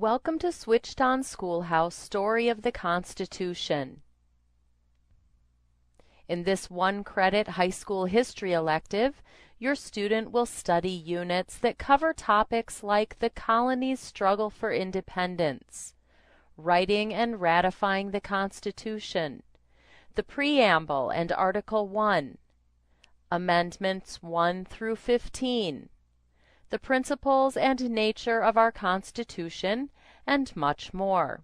Welcome to Switched On Schoolhouse Story of the Constitution. In this one-credit high school history elective, your student will study units that cover topics like the colony's struggle for independence, writing and ratifying the Constitution, the Preamble and Article 1, Amendments 1 through 15, the principles and nature of our Constitution, and much more.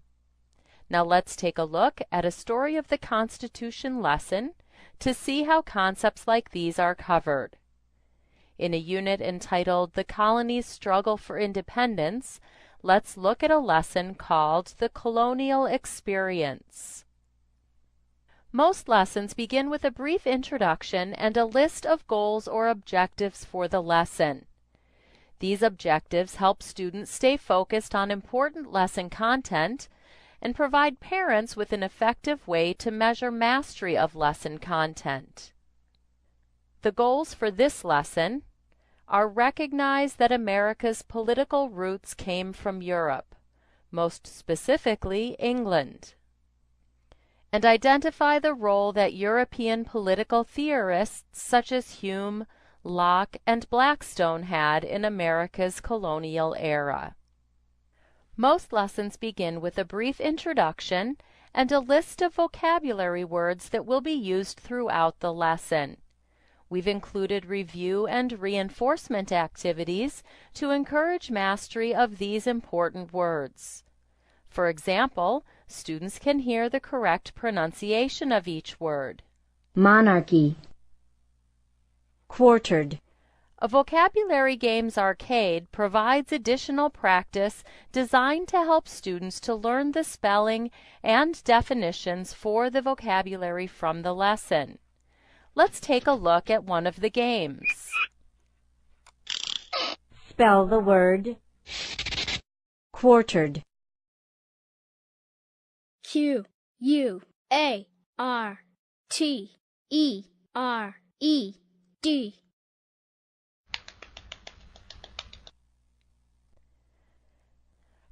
Now let's take a look at a Story of the Constitution lesson to see how concepts like these are covered. In a unit entitled The Colony's Struggle for Independence, let's look at a lesson called The Colonial Experience. Most lessons begin with a brief introduction and a list of goals or objectives for the lesson. These objectives help students stay focused on important lesson content and provide parents with an effective way to measure mastery of lesson content. The goals for this lesson are: recognize that America's political roots came from Europe, most specifically England, and identify the role that European political theorists such as Hume, Locke, and Blackstone had in America's colonial era. Most lessons begin with a brief introduction and a list of vocabulary words that will be used throughout the lesson. We've included review and reinforcement activities to encourage mastery of these important words. For example, students can hear the correct pronunciation of each word. Monarchy. Quartered. A vocabulary games arcade provides additional practice designed to help students to learn the spelling and definitions for the vocabulary from the lesson. Let's take a look at one of the games. Spell the word quartered. Quartered.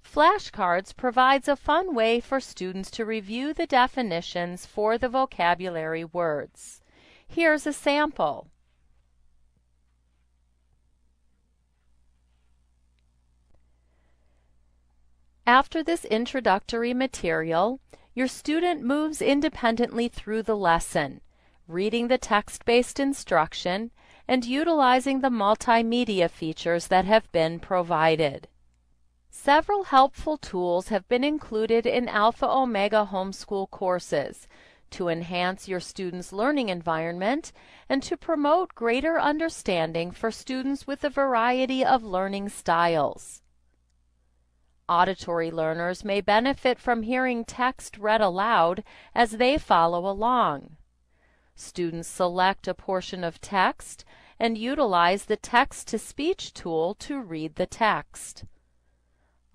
Flashcards provides a fun way for students to review the definitions for the vocabulary words. Here's a sample. After this introductory material, your student moves independently through the lesson, reading the text-based instruction and utilizing the multimedia features that have been provided. Several helpful tools have been included in Alpha Omega homeschool courses to enhance your students' learning environment and to promote greater understanding for students with a variety of learning styles. Auditory learners may benefit from hearing text read aloud as they follow along. Students select a portion of text and utilize the text-to-speech tool to read the text.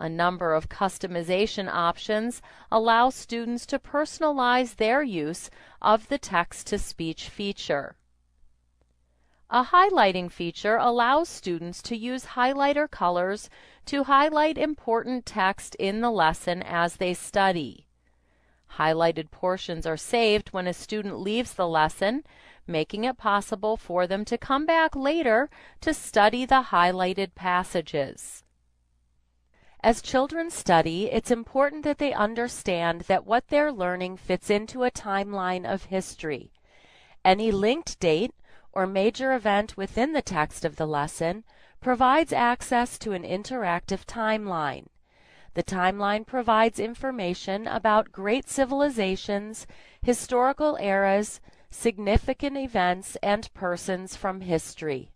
A number of customization options allow students to personalize their use of the text-to-speech feature. A highlighting feature allows students to use highlighter colors to highlight important text in the lesson as they study. Highlighted portions are saved when a student leaves the lesson, making it possible for them to come back later to study the highlighted passages. As children study, it's important that they understand that what they're learning fits into a timeline of history. Any linked date or major event within the text of the lesson provides access to an interactive timeline. The timeline provides information about great civilizations, historical eras, significant events, and persons from history.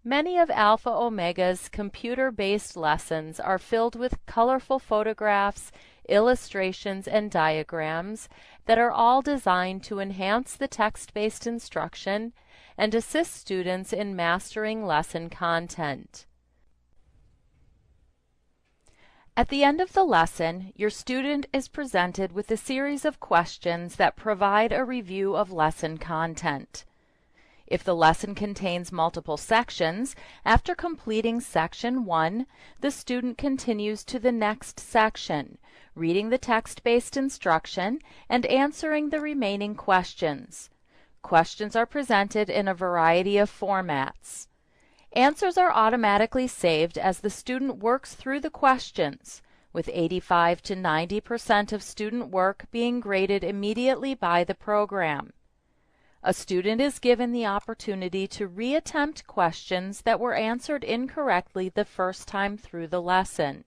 Many of Alpha Omega's computer-based lessons are filled with colorful photographs, illustrations, and diagrams that are all designed to enhance the text-based instruction and assist students in mastering lesson content. At the end of the lesson, your student is presented with a series of questions that provide a review of lesson content. If the lesson contains multiple sections, after completing section 1, the student continues to the next section, reading the text-based instruction and answering the remaining questions. Questions are presented in a variety of formats. Answers are automatically saved as the student works through the questions, with 85 to 90% of student work being graded immediately by the program. A student is given the opportunity to reattempt questions that were answered incorrectly the first time through the lesson.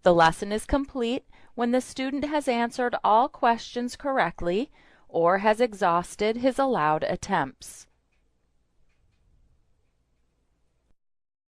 The lesson is complete when the student has answered all questions correctly or has exhausted his allowed attempts.